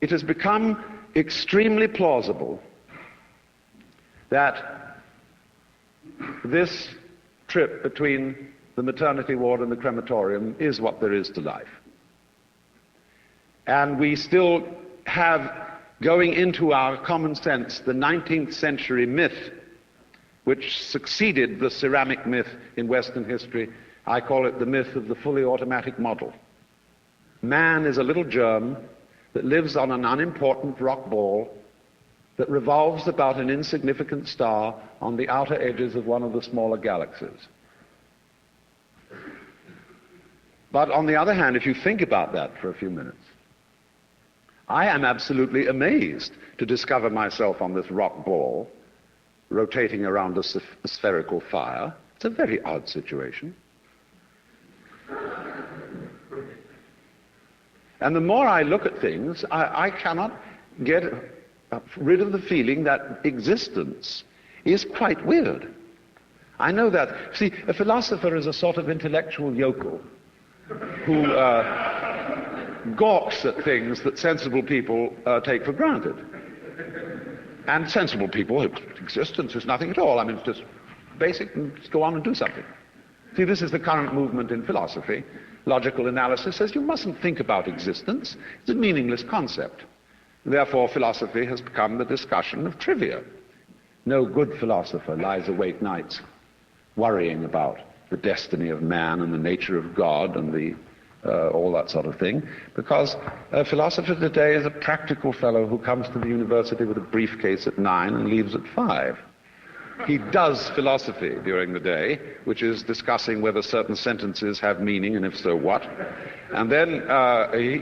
it has become extremely plausible that this trip between the maternity ward and the crematorium is what there is to life. And we still have, going into our common sense, the 19th century myth which succeeded the ceramic myth in Western history. I call it the myth of the fully automatic model. Man is a little germ that lives on an unimportant rock ball that revolves about an insignificant star on the outer edges of one of the smaller galaxies. But on the other hand, if you think about that for a few minutes, I am absolutely amazed to discover myself on this rock ball rotating around a spherical fire. It's a very odd situation. And the more I look at things, I cannot get rid of the feeling that existence is quite weird. I know that. See, a philosopher is a sort of intellectual yokel who gawks at things that sensible people take for granted. And sensible people, existence is nothing at all. I mean, it's just basic, and just go on and do something. See, this is the current movement in philosophy. Logical analysis says you mustn't think about existence. It's a meaningless concept. Therefore, philosophy has become the discussion of trivia. No good philosopher lies awake nights worrying about the destiny of man and the nature of God and the all that sort of thing, because a philosopher today is a practical fellow who comes to the university with a briefcase at 9 and leaves at 5. He does philosophy during the day, which is discussing whether certain sentences have meaning, and if so, what. And then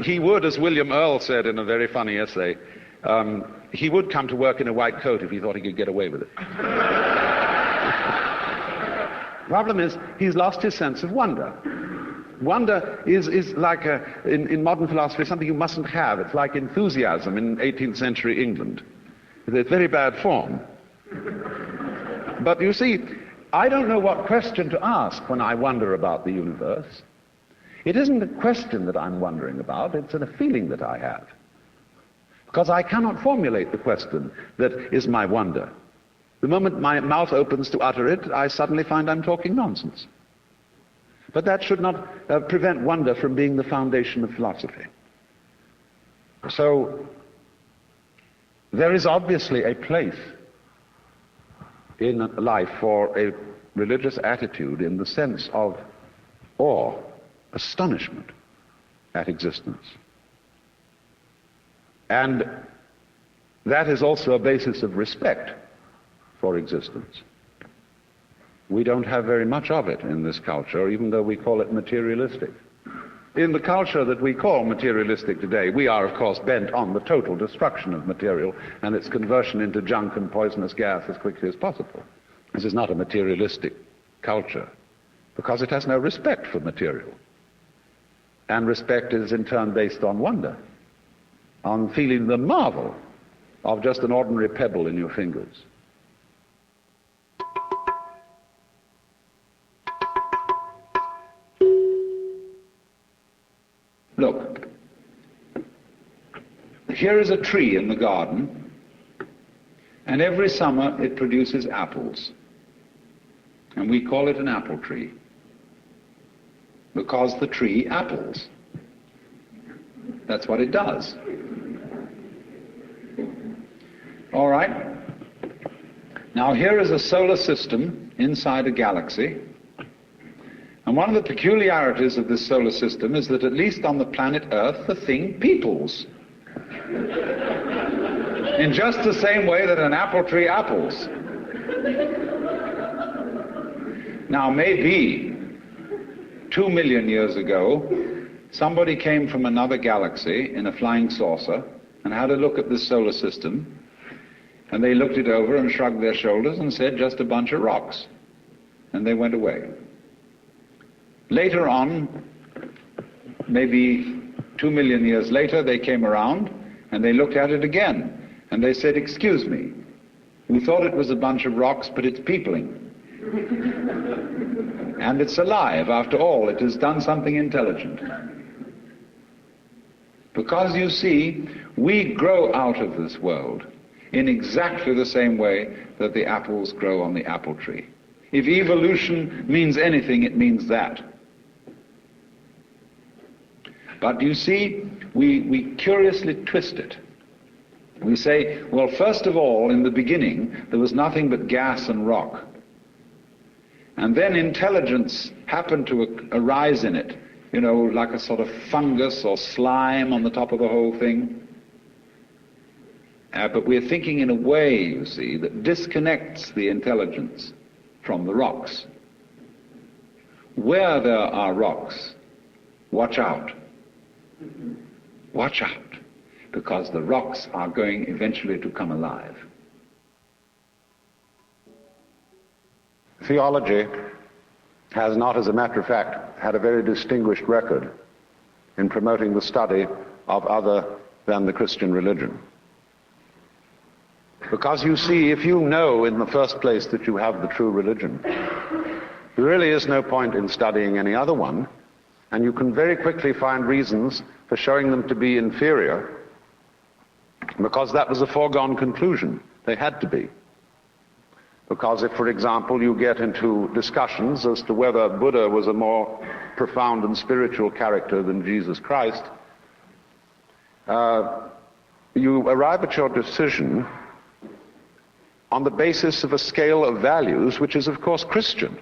he would, as William Earle said in a very funny essay, he would come to work in a white coat if he thought he could get away with it. Problem is, he's lost his sense of wonder. Wonder is like, in modern philosophy, something you mustn't have. It's like enthusiasm in 18th century England. It's very bad form. But you see, I don't know what question to ask when I wonder about the universe. It isn't a question that I'm wondering about, it's a feeling that I have. Because I cannot formulate the question that is my wonder. The moment my mouth opens to utter it, I suddenly find I'm talking nonsense. But that should not prevent wonder from being the foundation of philosophy. So, there is obviously a place in life for a religious attitude in the sense of awe, astonishment at existence. And that is also a basis of respect for existence. We don't have very much of it in this culture, even though we call it materialistic. In the culture that we call materialistic today, we are, of course, bent on the total destruction of material and its conversion into junk and poisonous gas as quickly as possible. This is not a materialistic culture, because it has no respect for material. And respect is, in turn, based on wonder, on feeling the marvel of just an ordinary pebble in your fingers. Look, here is a tree in the garden, and every summer it produces apples. And we call it an apple tree, because the tree apples. That's what it does. All right. Now here is a solar system inside a galaxy. And one of the peculiarities of this solar system is that, at least on the planet Earth, the thing peoples. In just the same way that an apple tree apples. Now, maybe 2 million years ago, somebody came from another galaxy in a flying saucer and had a look at this solar system, and they looked it over and shrugged their shoulders and said, just a bunch of rocks. And they went away. Later on, maybe 2 million years later, they came around and they looked at it again. And they said, excuse me, we thought it was a bunch of rocks, but it's peopling. And it's alive. After all, it has done something intelligent. Because you see, we grow out of this world in exactly the same way that the apples grow on the apple tree. If evolution means anything, it means that. But you see, we curiously twist it. We say, well, first of all, in the beginning, there was nothing but gas and rock. And then intelligence happened to arise in it, you know, like a sort of fungus or slime on the top of the whole thing. But we're thinking in a way, you see, that disconnects the intelligence from the rocks. Where there are rocks, watch out. Watch out, because the rocks are going eventually to come alive. Theology has not, as a matter of fact, had a very distinguished record in promoting the study of other than the Christian religion. Because you see, if you know in the first place that you have the true religion, there really is no point in studying any other one, and you can very quickly find reasons for showing them to be inferior, because that was a foregone conclusion. They had to be. Because if, for example, you get into discussions as to whether Buddha was a more profound and spiritual character than Jesus Christ, you arrive at your decision on the basis of a scale of values which is, of course, Christian.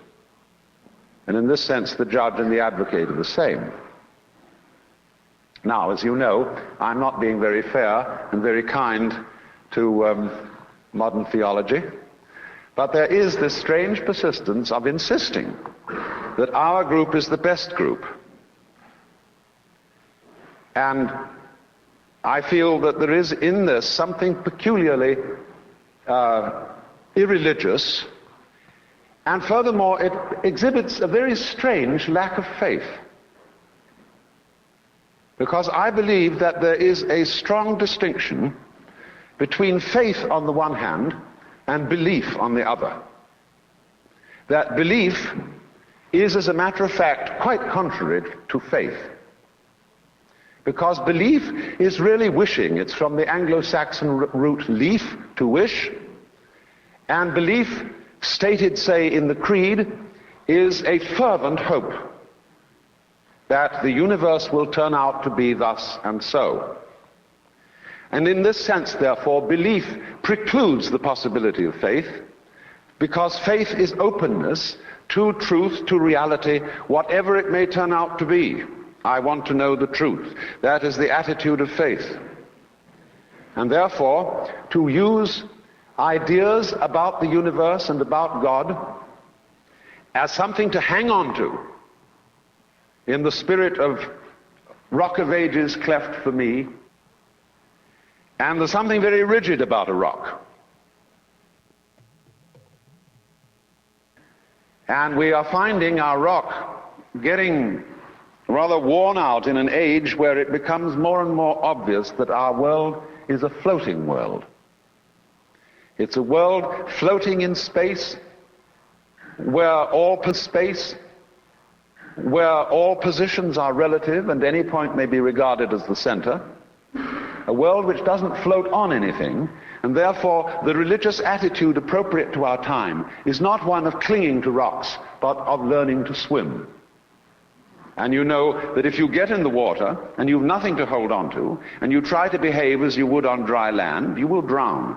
And in this sense, the judge and the advocate are the same. Now, as you know, I'm not being very fair and very kind to modern theology, but there is this strange persistence of insisting that our group is the best group. And I feel that there is in this something peculiarly irreligious, and furthermore it exhibits a very strange lack of faith. Because I believe that there is a strong distinction between faith on the one hand and belief on the other. That belief is, as a matter of fact, quite contrary to faith. Because belief is really wishing. It's from the Anglo-Saxon root leaf, to wish. And belief, stated, say, in the Creed, is a fervent hope that the universe will turn out to be thus and so. And in this sense, therefore, belief precludes the possibility of faith, because faith is openness to truth, to reality, whatever it may turn out to be. I want to know the truth. That is the attitude of faith. And therefore, to use ideas about the universe and about God as something to hang on to, in the spirit of Rock of Ages cleft for me, and there's something very rigid about a rock. And we are finding our rock getting rather worn out in an age where it becomes more and more obvious that our world is a floating world. It's a world floating in space, where all positions are relative and any point may be regarded as the center. A world which doesn't float on anything, and therefore the religious attitude appropriate to our time is not one of clinging to rocks, but of learning to swim. And you know that if you get in the water and you've nothing to hold on to, and you try to behave as you would on dry land, you will drown.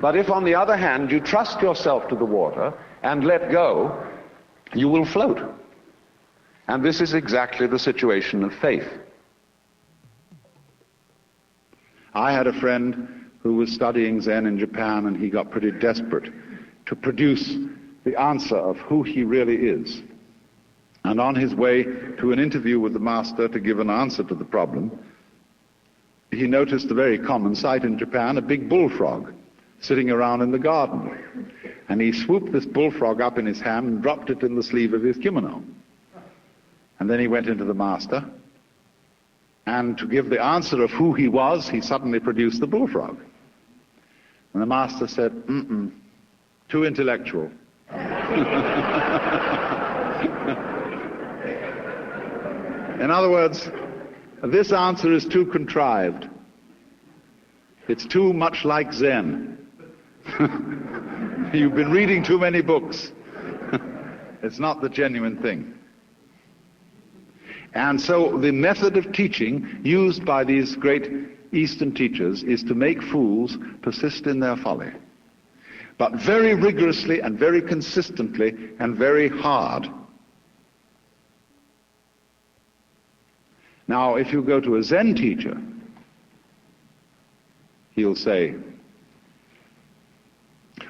But if, on the other hand, you trust yourself to the water and let go, you will float. And this is exactly the situation of faith. I had a friend who was studying Zen in Japan, and he got pretty desperate to produce the answer of who he really is. And on his way to an interview with the master to give an answer to the problem, he noticed a very common sight in Japan, a big bullfrog sitting around in the garden. And he swooped this bullfrog up in his hand and dropped it in the sleeve of his kimono. And then he went into the master, and to give the answer of who he was, he suddenly produced the bullfrog. And the master said, too intellectual. In other words, This answer is too contrived. It's too much like Zen. You've been reading too many books. It's not the genuine thing. And so the method of teaching used by these great Eastern teachers is to make fools persist in their folly, but very rigorously and very consistently and very hard. Now, if you go to a Zen teacher, he'll say,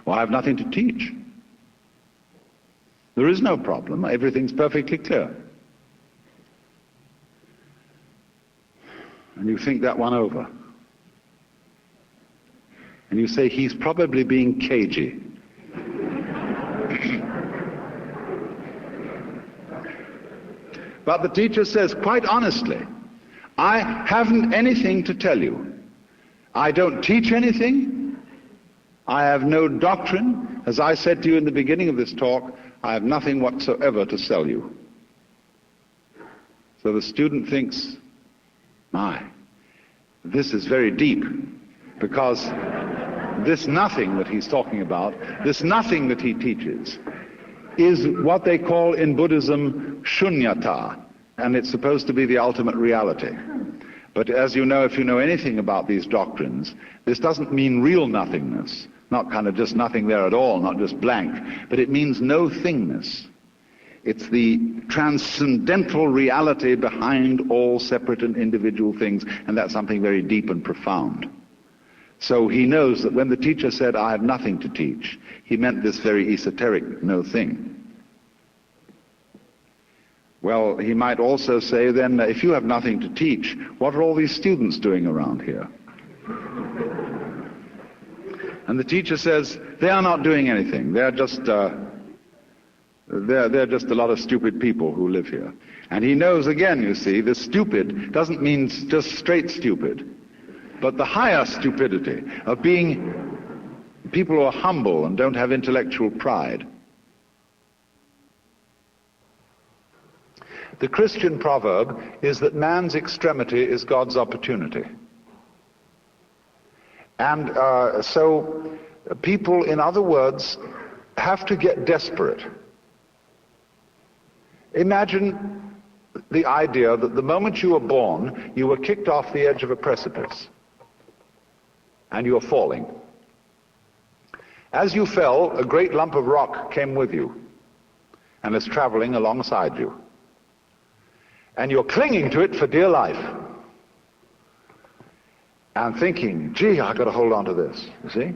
well, I have nothing to teach. There is no problem. Everything's perfectly clear. And you think that one over. And you say, he's probably being cagey. But the teacher says, quite honestly, I haven't anything to tell you. I don't teach anything. I have no doctrine. As I said to you in the beginning of this talk, I have nothing whatsoever to sell you. So the student thinks, my, this is very deep, because this nothing that he's talking about, this nothing that he teaches, is what they call in Buddhism shunyata, and it's supposed to be the ultimate reality. But as you know, if you know anything about these doctrines, this doesn't mean real nothingness, not kind of just nothing there at all, not just blank, but it means no thingness. It's the transcendental reality behind all separate and individual things, and that's something very deep and profound. So he knows that when the teacher said, I have nothing to teach, he meant this very esoteric no thing. Well, he might also say then, if you have nothing to teach, what are all these students doing around here? And the teacher says, they are not doing anything. They're just they're just a lot of stupid people who live here. And he knows, again, you see, the stupid doesn't mean just straight stupid, but the higher stupidity of being people who are humble and don't have intellectual pride. The Christian proverb is that man's extremity is God's opportunity. And so people, in other words, have to get desperate. Imagine the idea that the moment you were born, you were kicked off the edge of a precipice, and you were falling. As you fell, a great lump of rock came with you, and is traveling alongside you. And you're clinging to it for dear life, and thinking, gee, I've got to hold on to this, you see?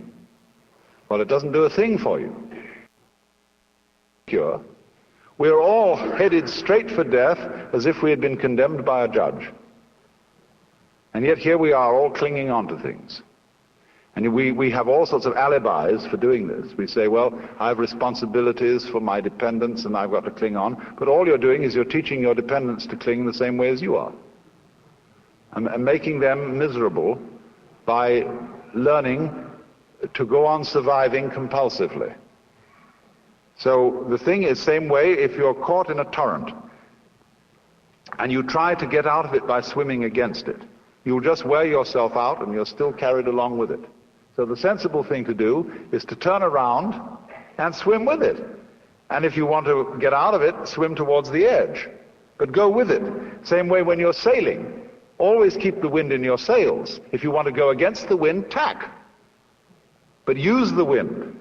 Well, it doesn't do a thing for you. Cure. We're all headed straight for death as if we had been condemned by a judge. And yet here we are all clinging on to things. And we have all sorts of alibis for doing this. We say, well, I have responsibilities for my dependents and I've got to cling on. But all you're doing is you're teaching your dependents to cling the same way as you are. And making them miserable by learning to go on surviving compulsively. So the thing is, same way, if you're caught in a torrent and you try to get out of it by swimming against it, you'll just wear yourself out and you're still carried along with it. So the sensible thing to do is to turn around and swim with it. And if you want to get out of it, swim towards the edge. But go with it. Same way when you're sailing. Always keep the wind in your sails. If you want to go against the wind, tack. But use the wind.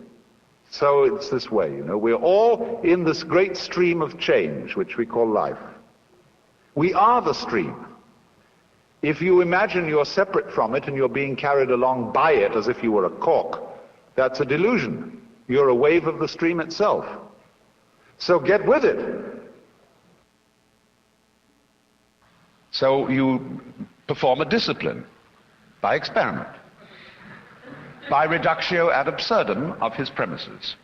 So it's this way, you know. We're all in this great stream of change, which we call life. We are the stream. If you imagine you're separate from it and you're being carried along by it as if you were a cork, that's a delusion. You're a wave of the stream itself. So get with it. So you perform a discipline by experiment, by reductio ad absurdum of his premises.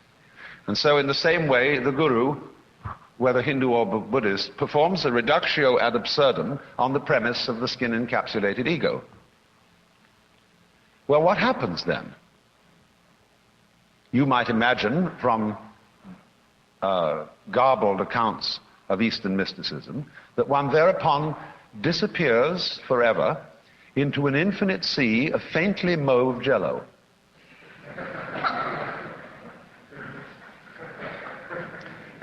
And so in the same way, the guru, whether Hindu or Buddhist, performs a reductio ad absurdum on the premise of the skin-encapsulated ego. Well, what happens then? You might imagine from garbled accounts of Eastern mysticism that one thereupon disappears forever into an infinite sea of faintly mauve jello.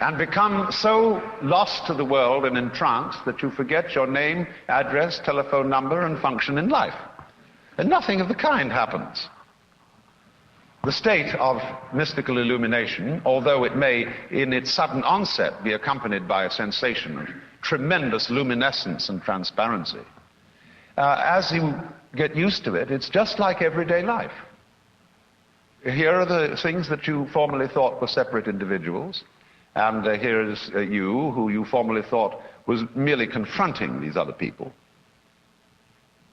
And become so lost to the world and entranced that you forget your name, address, telephone number, and function in life. And nothing of the kind happens. The state of mystical illumination, although it may, in its sudden onset, be accompanied by a sensation of tremendous luminescence and transparency, as you get used to it, it's just like everyday life. Here are the things that you formerly thought were separate individuals, and here is you, who you formerly thought was merely confronting these other people.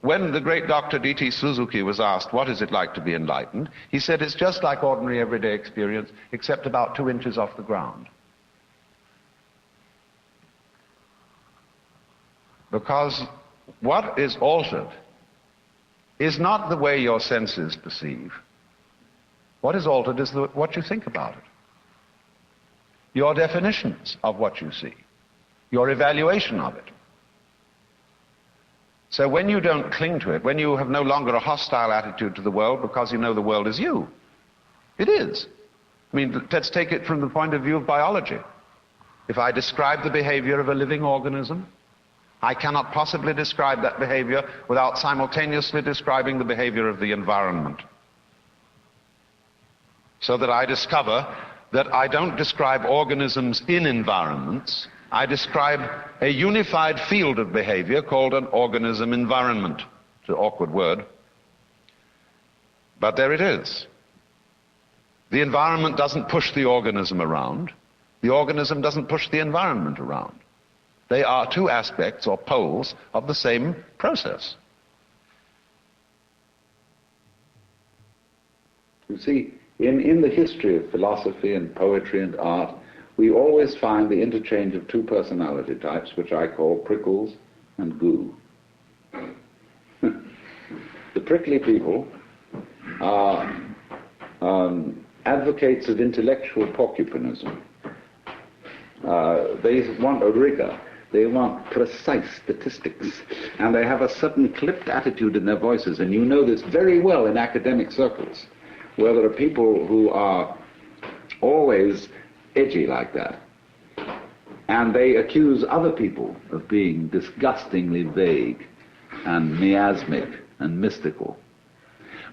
When the great Dr. D.T. Suzuki was asked, what is it like to be enlightened? He said, it's just like ordinary everyday experience, except about 2 inches off the ground. Because what is altered is not the way your senses perceive. What is altered is what you think about it. Your definitions of what you see. Your evaluation of it. So when you don't cling to it, when you have no longer a hostile attitude to the world because you know the world is you, it is. I mean, let's take it from the point of view of biology. If I describe the behavior of a living organism, I cannot possibly describe that behavior without simultaneously describing the behavior of the environment. So that I discover that I don't describe organisms in environments, I describe a unified field of behavior called an organism environment. It's an awkward word, but there it is. The environment doesn't push the organism around. The organism doesn't push the environment around. They are 2 aspects or poles of the same process. You see, in the history of philosophy and poetry and art, we always find the interchange of 2 personality types, which I call prickles and goo. The prickly people are advocates of intellectual porcupinism. They want a rigor. They want precise statistics. And they have a certain clipped attitude in their voices. And you know this very well in academic circles, where there are people who are always edgy like that. And they accuse other people of being disgustingly vague and miasmic and mystical.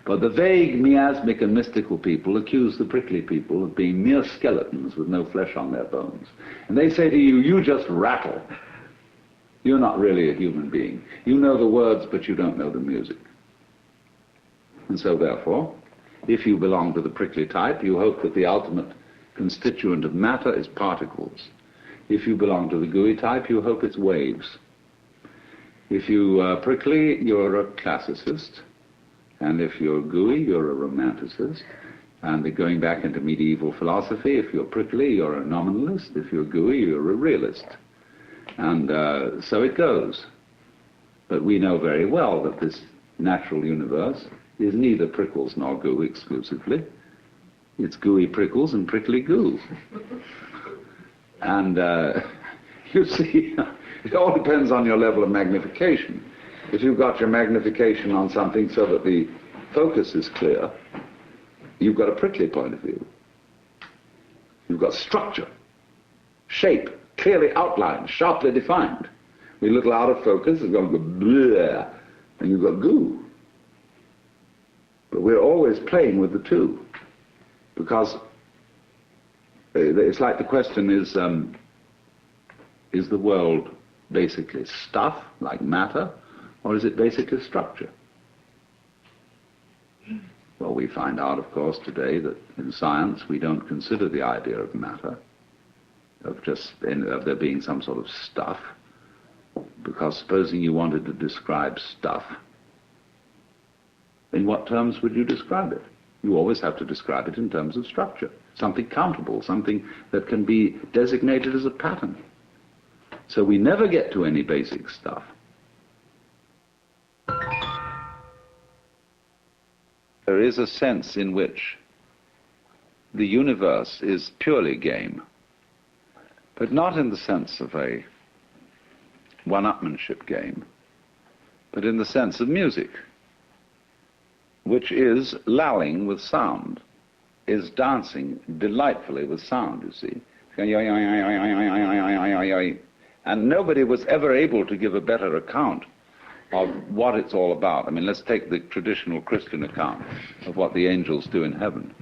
But the vague, miasmic and mystical people accuse the prickly people of being mere skeletons with no flesh on their bones. And they say to you, you just rattle. You're not really a human being. You know the words, but you don't know the music. And so therefore, if you belong to the prickly type, you hope that the ultimate constituent of matter is particles. If you belong to the gooey type, you hope it's waves. If you are prickly, you're a classicist. And if you're gooey, you're a romanticist. And going back into medieval philosophy, if you're prickly, you're a nominalist. If you're gooey, you're a realist. And so it goes. But we know very well that this natural universe is neither prickles nor goo exclusively. It's gooey prickles and prickly goo. And you see, it all depends on your level of magnification. If you've got your magnification on something so that the focus is clear, you've got a prickly point of view. You've got structure, shape, clearly outlined, sharply defined. When you're a little out of focus, it's going to go bleh, and you've got goo. But we're always playing with the 2, because it's like the question is the world basically stuff, like matter, or is it basically structure? Well, we find out, of course, today that in science we don't consider the idea of matter, of there being some sort of stuff, because supposing you wanted to describe stuff, in what terms would you describe it? You always have to describe it in terms of structure, something countable, something that can be designated as a pattern. So we never get to any basic stuff. There is a sense in which the universe is purely game, but not in the sense of a one-upmanship game, but in the sense of music, which is lalling with sound, is dancing delightfully with sound, you see. And nobody was ever able to give a better account of what it's all about. I mean, let's take the traditional Christian account of what the angels do in heaven.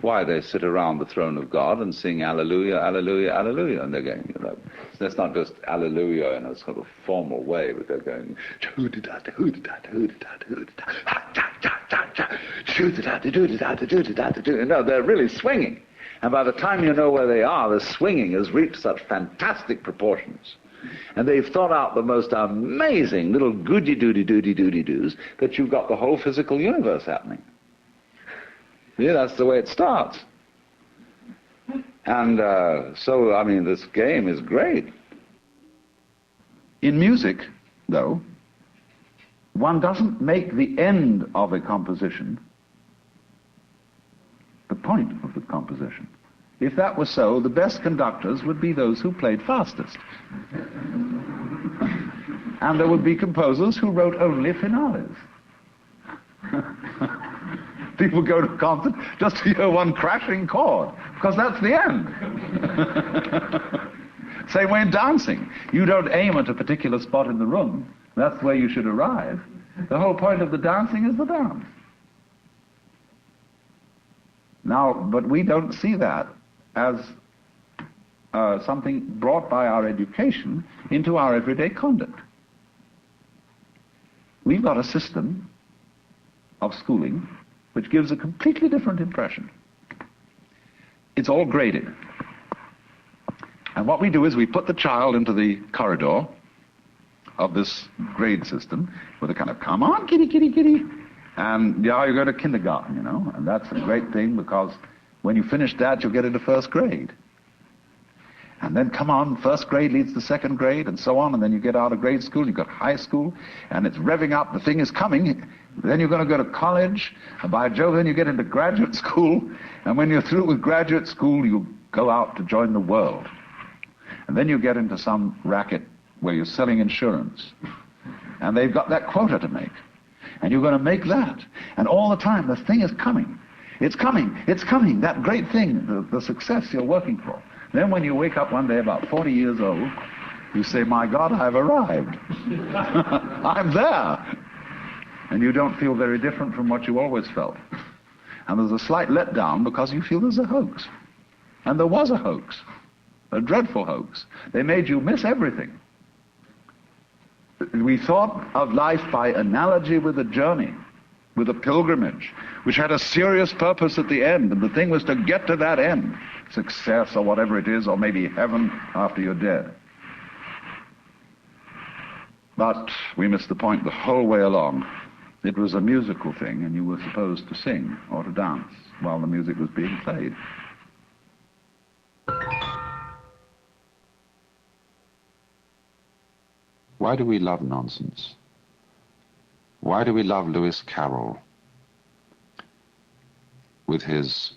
Why, they sit around the throne of God and sing Alleluia, Alleluia, Alleluia, and they're going, you know, that's not just Alleluia in a sort of formal way, but they're going, no, they're really swinging. And by the time you know where they are, the swinging has reached such fantastic proportions. And they've thought out the most amazing little goody-doody-doody-doody-doos that you've got the whole physical universe happening. Yeah, that's the way it starts. And so, I mean, this game is great. In music, though, one doesn't make the end of a composition the point of the composition. If that were so, the best conductors would be those who played fastest. And there would be composers who wrote only finales. People go to a concert just to hear one crashing chord, because that's the end. Same way in dancing. You don't aim at a particular spot in the room. That's where you should arrive. The whole point of the dancing is the dance. Now, but we don't see that as something brought by our education into our everyday conduct. We've got a system of schooling which gives a completely different impression. It's all graded. And what we do is we put the child into the corridor of this grade system with a kind of, come on, kitty, kitty, kitty. And yeah, you go to kindergarten, you know, and that's a great thing because when you finish that, you'll get into first grade. And then, come on, first grade leads to second grade, and so on, and then you get out of grade school, you've got high school, and it's revving up, the thing is coming. Then you're going to go to college, and by Jove, then you get into graduate school, and when you're through with graduate school, you go out to join the world. And then you get into some racket where you're selling insurance, and they've got that quota to make, and you're going to make that, and all the time, the thing is coming. It's coming, it's coming, that great thing, the success you're working for. Then when you wake up one day about 40 years old, you say, my God, I've arrived. I'm there. And you don't feel very different from what you always felt. And there's a slight letdown because you feel there's a hoax. And there was a hoax, a dreadful hoax. They made you miss everything. We thought of life by analogy with a journey, with a pilgrimage, which had a serious purpose at the end, and the thing was to get to that end. Success or whatever it is, or maybe heaven after you're dead. But we missed the point the whole way along. It was a musical thing, and you were supposed to sing or to dance while the music was being played. Why do we love nonsense? Why do we love Lewis Carroll with his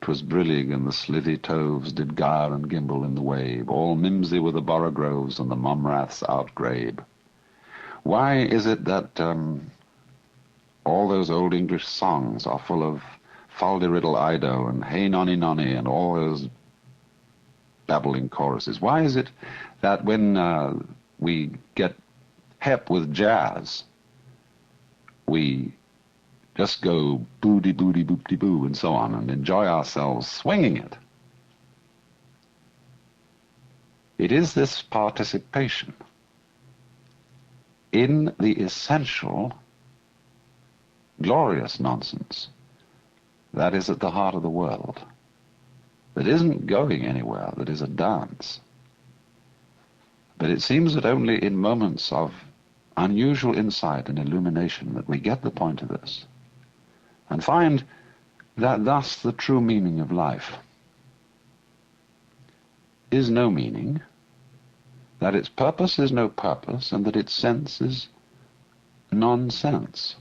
"'Twas brillig and the slithy toves did gyre and gimble in the wave, all mimsy were the borogoves and the momraths outgrabe"? Why is it that all those old English songs are full of Fal-de-riddle Ido and Hey Nonny Nonny and all those babbling choruses? Why is it that when we get hep with jazz, we just go booty booty boopty boo and so on and enjoy ourselves swinging it? It is this participation in the essential, glorious nonsense that is at the heart of the world, that isn't going anywhere, that is a dance. But it seems that only in moments of unusual insight and illumination that we get the point of this, and find that thus the true meaning of life is no meaning, that its purpose is no purpose, and that its sense is nonsense.